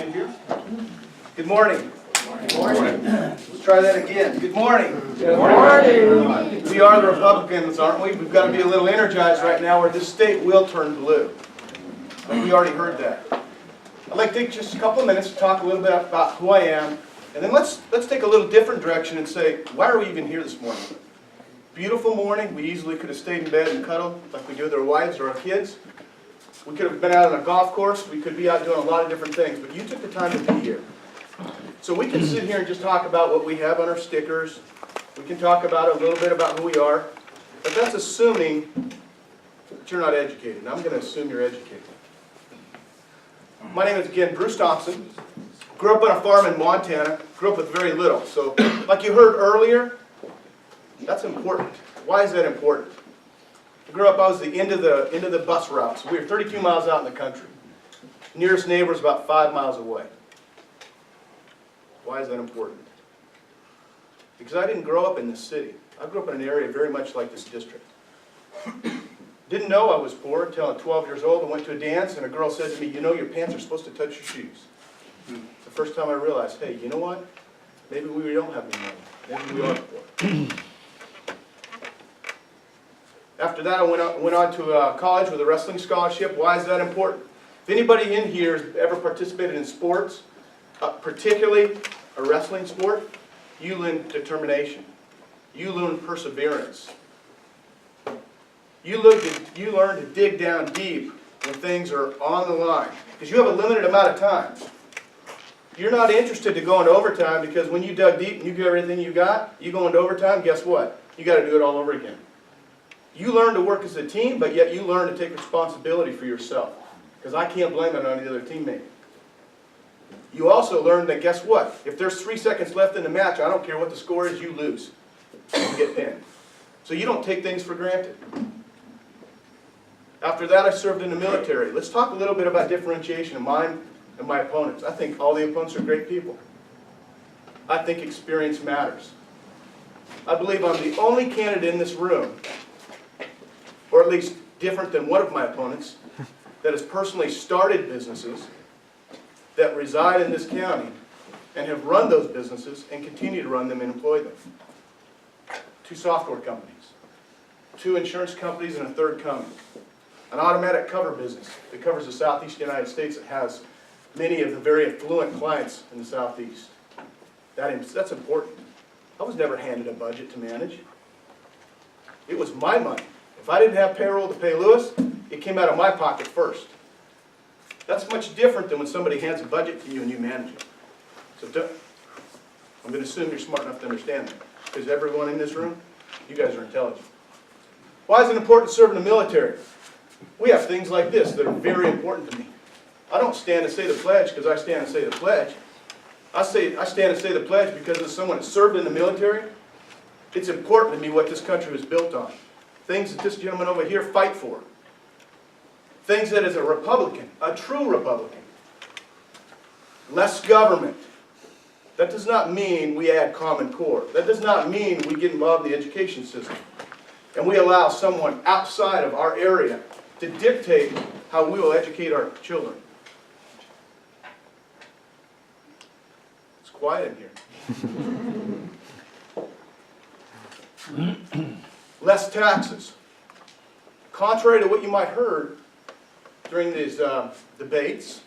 Andrew. Good morning. Good morning. Let's try that again. Good morning. Good morning. We are the Republicans, aren't we? We've got to be a little energized right now, or this state will turn blue. We already heard that. I'd like to take just a couple of minutes to talk a little bit about who I am, and then let's take a little different direction and say, why are we even here this morning? Beautiful morning. We easily could have stayed in bed and cuddled like we do with our wives or our kids. We could have been out on a golf course. We could be out doing a lot of different things, but you took the time to be here. So we can sit here and just talk about what we have on our stickers. We can talk about a little bit about who we are, but that's assuming that you're not educated. And I'm going to assume you're educated. My name is, again, Bruce Thompson. Grew up on a farm in Montana. Grew up with very little. So like you heard earlier, that's important. Why is that important? I grew up, I was the end of the bus routes. We were 32 miles out in the country. Nearest neighbor is about 5 miles away. Why is that important? Because I didn't grow up in this city. I grew up in an area very much like this district. Didn't know I was poor until I was 12 years old. I went to a dance and a girl said to me, you know your pants are supposed to touch your shoes. It's the first time I realized, hey, you know what? Maybe we don't have any money. Maybe we are poor. After that, I went on to college with a wrestling scholarship. Why is that important? If anybody in here has ever participated in sports, particularly a wrestling sport, you learn determination. You learn perseverance. You learn to dig down deep when things are on the line. Because you have a limited amount of time. You're not interested to go into overtime because when you dug deep and you give everything you got, you go into overtime, guess what? You got to do it all over again. You learn to work as a team, but yet you learn to take responsibility for yourself. Because I can't blame it on the other teammate. You also learn that, guess what? If there's 3 seconds left in the match, I don't care what the score is, you lose. You get pinned. So you don't take things for granted. After that, I served in the military. Let's talk a little bit about differentiation of mine and my opponents. I think all the opponents are great people. I think experience matters. I believe I'm the only candidate in this room, or at least different than one of my opponents, that has personally started businesses that reside in this county and have run those businesses and continue to run them and employ them. 2 software companies, 2 insurance companies, and a third coming. An automatic cover business that covers the southeast United States that has many of the very affluent clients in the southeast. That's important. I was never handed a budget to manage. It was my money. If I didn't have payroll to pay Lewis, it came out of my pocket first. That's much different than when somebody hands a budget to you and you manage it. So I'm going to assume you're smart enough to understand that. Because everyone in this room, you guys are intelligent. Why is it important to serve in the military? We have things like this that are very important to me. I don't stand and say the pledge because I stand and say the pledge. I stand and say the pledge because as someone that served in the military, it's important to me what this country was built on. Things that this gentleman over here fight for. Things that as a Republican, a true Republican, less government. That does not mean we add Common Core. That does not mean we get involved in the education system. And we allow someone outside of our area to dictate how we will educate our children. It's quiet in here. Less taxes. Contrary to what you might have heard during these debates,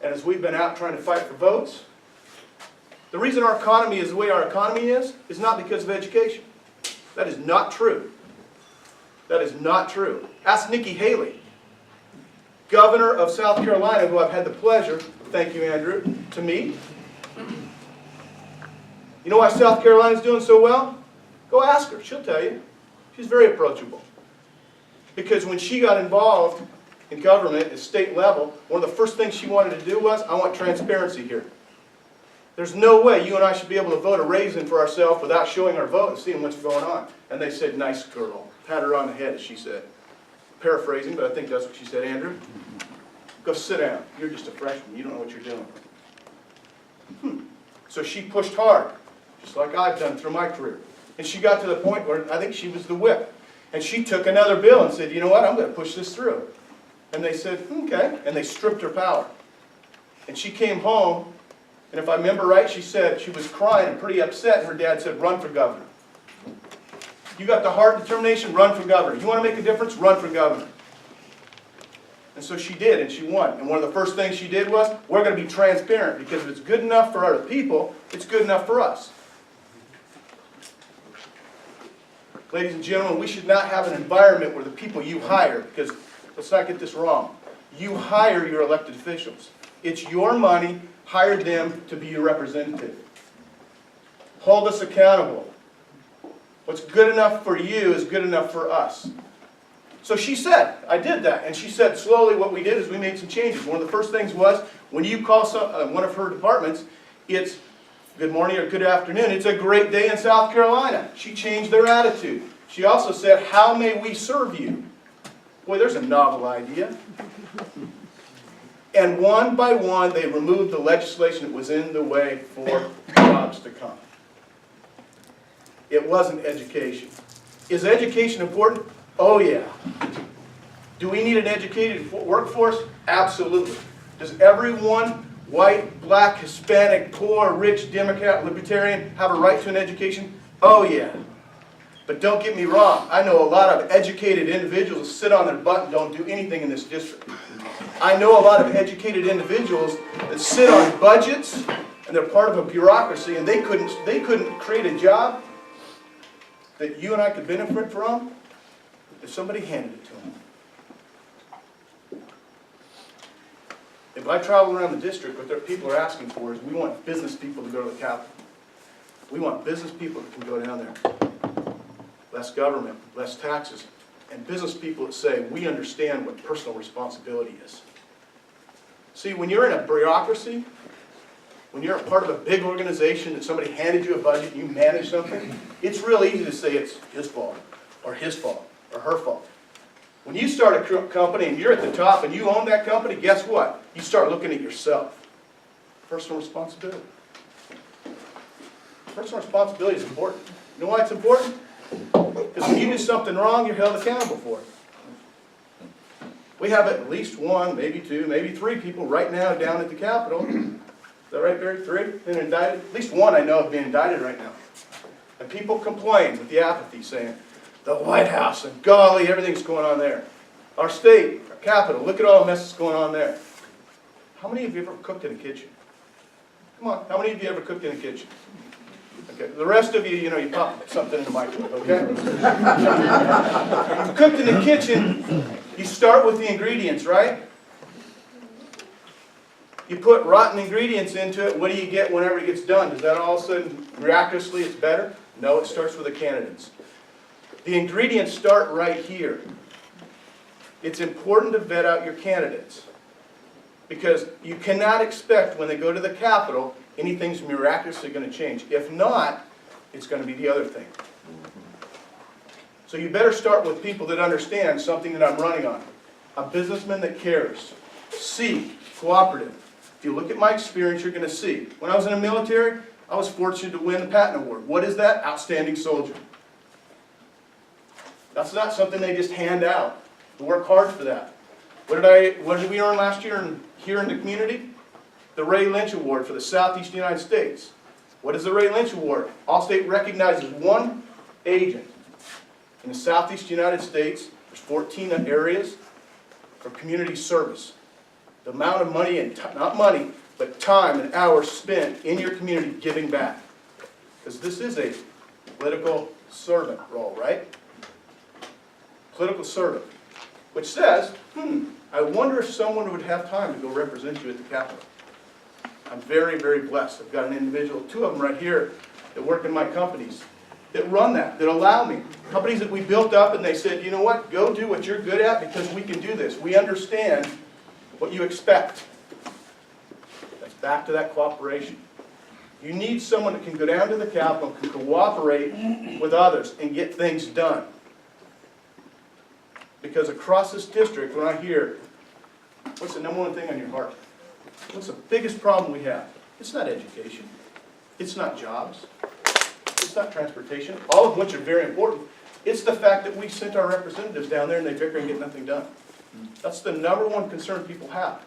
and as we've been out trying to fight for votes, the reason our economy is the way our economy is not because of education. That is not true. That is not true. Ask Nikki Haley, governor of South Carolina, who I've had the pleasure, thank you Andrew, to meet. You know why South Carolina's doing so well? Go ask her, she'll tell you. She's very approachable. Because when she got involved in government at state level, one of the first things she wanted to do was, I want transparency here. There's no way you and I should be able to vote a raisin for ourselves without showing our vote and seeing what's going on. And they said, nice girl. Pat her on the head, as she said. Paraphrasing, but I think that's what she said. Andrew, go sit down. You're just a freshman. You don't know what you're doing. So she pushed hard, just like I've done through my career. And she got to the point where I think she was the whip. And she took another bill and said, you know what, I'm going to push this through. And they said, okay. And they stripped her power. And she came home, and if I remember right, she said she was crying and pretty upset, and her dad said, run for governor. You got the heart and determination, run for governor. You want to make a difference, run for governor. And so she did, and she won. And one of the first things she did was, we're going to be transparent, because if it's good enough for other people, it's good enough for us. Ladies and gentlemen, we should not have an environment where the people you hire, because let's not get this wrong, you hire your elected officials. It's your money, hire them to be your representative. Hold us accountable. What's good enough for you is good enough for us. So she said, I did that. And she said, slowly what we did is we made some changes. One of the first things was, when you call one of her departments, it's good morning or good afternoon. It's a great day in South Carolina. She changed their attitude. She also said, how may we serve you? Boy, there's a novel idea. And one by one, they removed the legislation that was in the way for jobs to come. It wasn't education. Is education important? Oh yeah. Do we need an educated workforce? Absolutely. Does everyone, white, black, Hispanic, poor, rich, Democrat, Libertarian, have a right to an education? Oh yeah. But don't get me wrong, I know a lot of educated individuals that sit on their butt and don't do anything in this district. I know a lot of educated individuals that sit on budgets and they're part of a bureaucracy and they couldn't create a job that you and I could benefit from if somebody handed it to them. If I travel around the district, what people are asking for is we want business people to go to the Capitol. We want business people that can go down there. Less government, less taxes, and business people that say, we understand what personal responsibility is. See, when you're in a bureaucracy, when you're a part of a big organization that somebody handed you a budget and you manage something, it's real easy to say it's his fault, or her fault. When you start a company and you're at the top and you own that company, guess what? You start looking at yourself. Personal responsibility. Personal responsibility is important. You know why it's important? Because when you do something wrong, you're held accountable for it. We have at least one, maybe two, maybe three people right now down at the Capitol. Is that right, Barry? Three? Been indicted? At least one I know is being indicted right now. And people complain with the apathy, saying, the White House, and golly, everything's going on there. Our state, our capital, look at all the mess that's going on there. How many of you ever cooked in a kitchen? Come on, how many of you ever cooked in a kitchen? Okay, the rest of you, you pop something in the microwave, okay? You cooked in the kitchen, you start with the ingredients, right? You put rotten ingredients into it, what do you get whenever it gets done? Does that all of a sudden, miraculously, it's better? No, it starts with the candidates. The ingredients start right here. It's important to vet out your candidates, because you cannot expect when they go to the Capitol anything's miraculously going to change. If not, it's going to be the other thing. So you better start with people that understand something that I'm running on. A businessman that cares. C, cooperative. If you look at my experience, you're going to see. When I was in the military, I was fortunate to win the Patton Award. What is that? Outstanding soldier. That's not something they just hand out. We work hard for that. What did we earn last year here in the community? The Ray Lynch Award for the Southeast United States. What is the Ray Lynch Award? Allstate recognizes one agent in the Southeast United States. There's 14 areas for community service. The amount of money, and not money, but time and hours spent in your community giving back. Because this is a political servant role, right? Political servant. Which says, I wonder if someone would have time to go represent you at the Capitol. I'm very, very blessed. I've got an individual, two of them right here, that work in my companies, that run that allow me. Companies that we built up and they said, you know what, go do what you're good at because we can do this. We understand what you expect. That's back to that cooperation. You need someone that can go down to the Capitol, can cooperate with others and get things done. Because across this district, when I hear, what's the number one thing on your heart? What's the biggest problem we have? It's not education. It's not jobs. It's not transportation, all of which are very important. It's the fact that we sent our representatives down there and they bicker and get nothing done. That's the number one concern people have.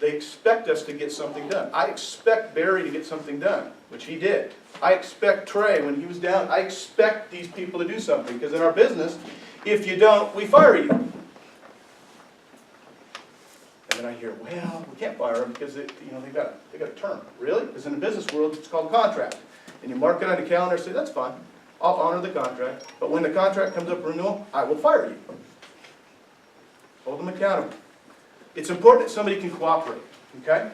They expect us to get something done. I expect Barry to get something done, which he did. I expect Trey, when he was down, I expect these people to do something, because in our business, if you don't, we fire you. And then I hear, well, we can't fire them because they got a term. Really? Because in the business world, it's called a contract. And you mark it on the calendar and say, that's fine. I'll honor the contract. But when the contract comes up for renewal, I will fire you. Hold them accountable. It's important that somebody can cooperate, okay?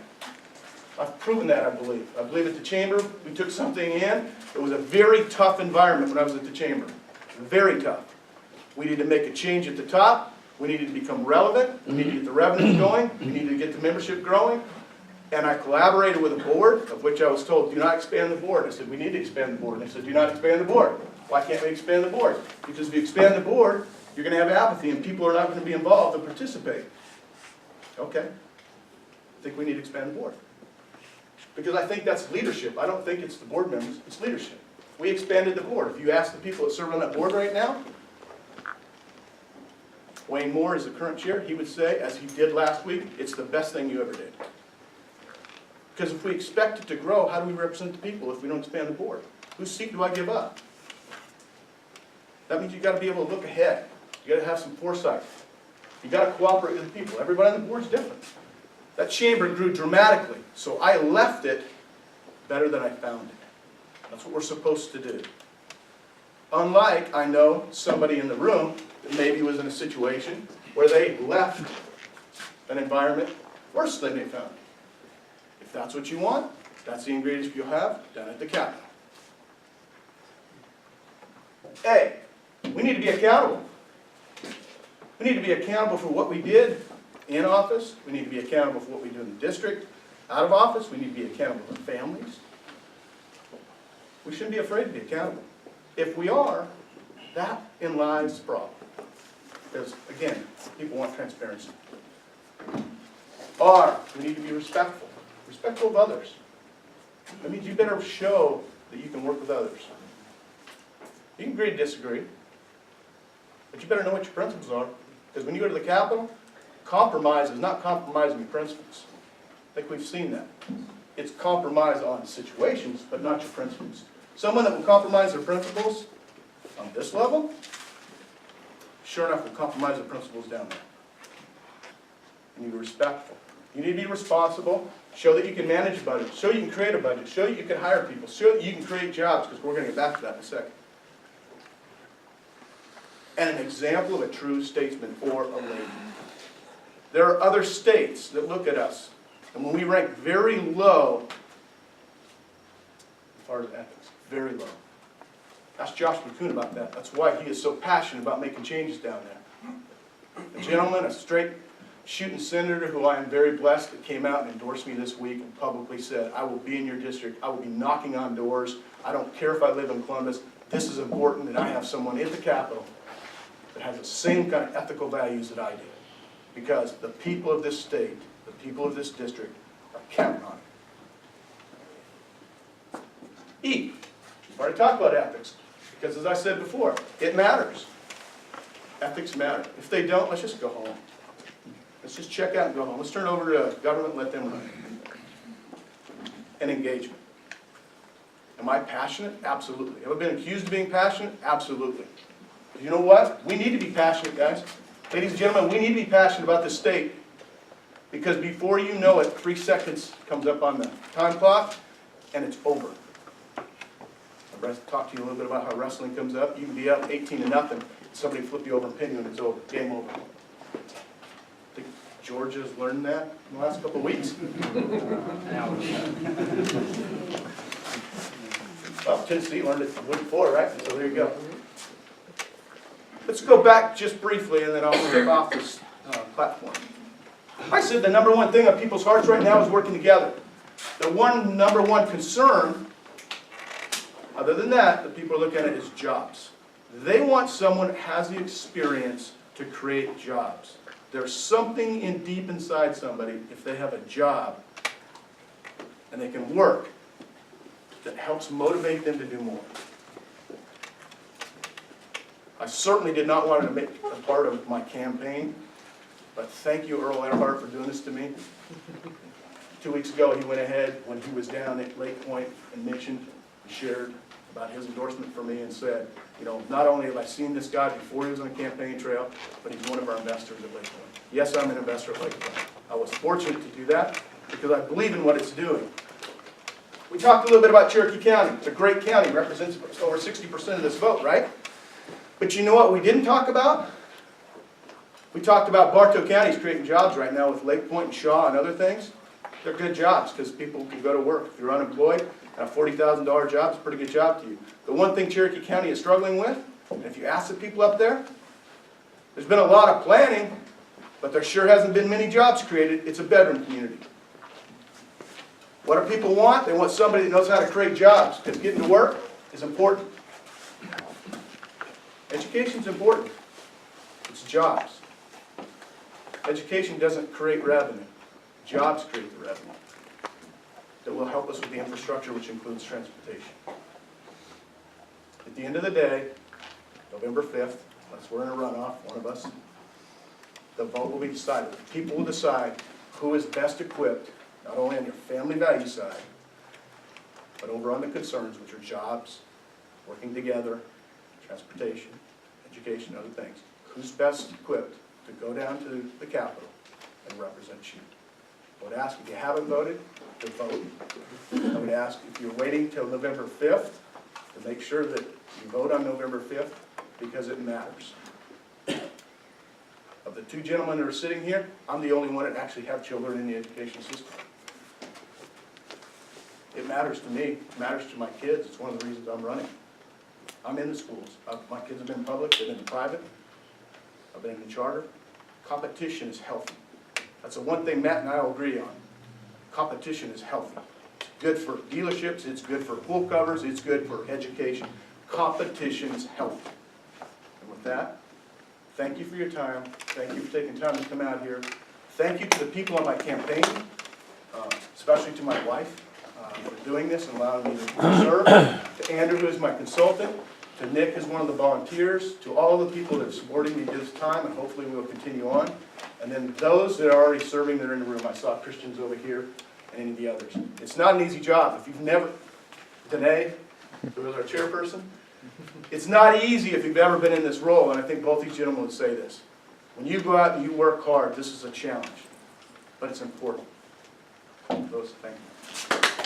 I've proven that, I believe. I believe at the Chamber, we took something in. It was a very tough environment when I was at the Chamber. Very tough. We needed to make a change at the top. We needed to become relevant. We needed to get the revenues going. We needed to get the membership growing. And I collaborated with a board, of which I was told, do not expand the board. I said, we need to expand the board. And they said, do not expand the board. Why can't we expand the board? Because if you expand the board, you're going to have apathy and people are not going to be involved and participate. Okay. I think we need to expand the board. Because I think that's leadership. I don't think it's the board members, it's leadership. We expanded the board. If you ask the people that serve on that board right now, Wayne Moore is the current chair, he would say, as he did last week, it's the best thing you ever did. Because if we expect it to grow, how do we represent the people if we don't expand the board? Whose seat do I give up? That means you've got to be able to look ahead. You've got to have some foresight. You've got to cooperate with the people. Everybody on the board is different. That chamber grew dramatically, so I left it better than I found it. That's what we're supposed to do. Unlike, I know, somebody in the room that maybe was in a situation where they left an environment worse than they found it. If that's what you want, that's the ingredients you'll have down at the Capitol. A, we need to be accountable. We need to be accountable for what we did in office. We need to be accountable for what we do in the district. Out of office, we need to be accountable for families. We shouldn't be afraid to be accountable. If we are, that in lies the problem. Because, again, people want transparency. R, we need to be respectful. Respectful of others. That means you better show that you can work with others. You can agree to disagree, but you better know what your principles are. Because when you go to the Capitol, compromise is not compromising your principles. I think we've seen that. It's compromise on situations, but not your principles. Someone that will compromise their principles on this level, sure enough will compromise their principles down there. You need to be respectful. You need to be responsible. Show that you can manage a budget. Show you can create a budget. Show you can hire people. Show that you can create jobs, because we're going to get back to that in a second. And an example of a true statesman or a lady. There are other states that look at us, and when we rank very low, as far as ethics, very low. Ask Josh McCoon about that. That's why he is so passionate about making changes down there. A gentleman, a straight shooting senator who I am very blessed that came out and endorsed me this week and publicly said, I will be in your district. I will be knocking on doors. I don't care if I live in Columbus. This is important that I have someone at the Capitol that has the same kind of ethical values that I do. Because the people of this state, the people of this district, are counting on it. E, we've already talked about ethics. Because as I said before, it matters. Ethics matter. If they don't, let's just go home. Let's just check out and go home. Let's turn it over to government and let them run it. And engagement. Am I passionate? Absolutely. Have I been accused of being passionate? Absolutely. You know what? We need to be passionate, guys. Ladies and gentlemen, we need to be passionate about this state. Because before you know it, 3 seconds comes up on the time clock, and it's over. I'll talk to you a little bit about how wrestling comes up. You can be up 18-0, somebody flip you over and pin you, and it's over. Game over. I think Georgia's learned that in the last couple of weeks. Well, Tennessee learned it the week before, right? So there you go. Let's go back just briefly, and then I'll step off this platform. I said the number one thing on people's hearts right now is working together. The number one concern, other than that, that people are looking at is jobs. They want someone that has the experience to create jobs. There's something deep inside somebody, if they have a job and they can work, that helps motivate them to do more. I certainly did not want to make a part of my campaign But thank you, Earl Earhart, for doing this to me. 2 weeks ago, he went ahead when he was down at Lake Point and mentioned, shared about his endorsement for me and said, you know, not only have I seen this guy before he was on the campaign trail, but he's one of our investors at Lake Point. Yes, I'm an investor at Lake Point. I was fortunate to do that because I believe in what it's doing. We talked a little bit about Cherokee County. It's a great county, represents over 60% of this vote, right? But you know what we didn't talk about? We talked about Bartow County's creating jobs right now with Lake Point and Shaw and other things. They're good jobs because people can go to work. If you're unemployed and a $40,000 job is a pretty good job to you. The one thing Cherokee County is struggling with, and if you ask the people up there, there's been a lot of planning, but there sure hasn't been many jobs created. It's a bedroom community. What do people want? They want somebody that knows how to create jobs because getting to work is important. Education's important. It's jobs. Education doesn't create revenue. Jobs create the revenue that will help us with the infrastructure, which includes transportation. At the end of the day, November 5th, unless we're in a runoff, one of us, the vote will be decided. People will decide who is best equipped, not only on your family value side, but over on the concerns, which are jobs, working together, transportation, education, other things. Who's best equipped to go down to the Capitol and represent you? I would ask if you haven't voted, to vote. I would ask if you're waiting till November 5th to make sure that you vote on November 5th because it matters. Of the two gentlemen that are sitting here, I'm the only one that actually have children in the education system. It matters to me. It matters to my kids. It's one of the reasons I'm running. I'm in the schools. My kids have been public. They've been private. I've been in the charter. Competition is healthy. That's the one thing Matt and I will agree on. Competition is healthy. It's good for dealerships. It's good for pool covers. It's good for education. Competition is healthy. And with that, thank you for your time. Thank you for taking time to come out here. Thank you to the people on my campaign, especially to my wife, for doing this and allowing me to serve. To Andrew, who is my consultant. To Nick, who's one of the volunteers. To all the people that are supporting me this time, and hopefully we will continue on. And then those that are already serving that are in the room. I saw Christians over here and any of the others. It's not an easy job. If you've never, Danae, who is our chairperson, it's not easy if you've ever been in this role, and I think both these gentlemen would say this. When you go out and you work hard, this is a challenge, but it's important. Those, thank you.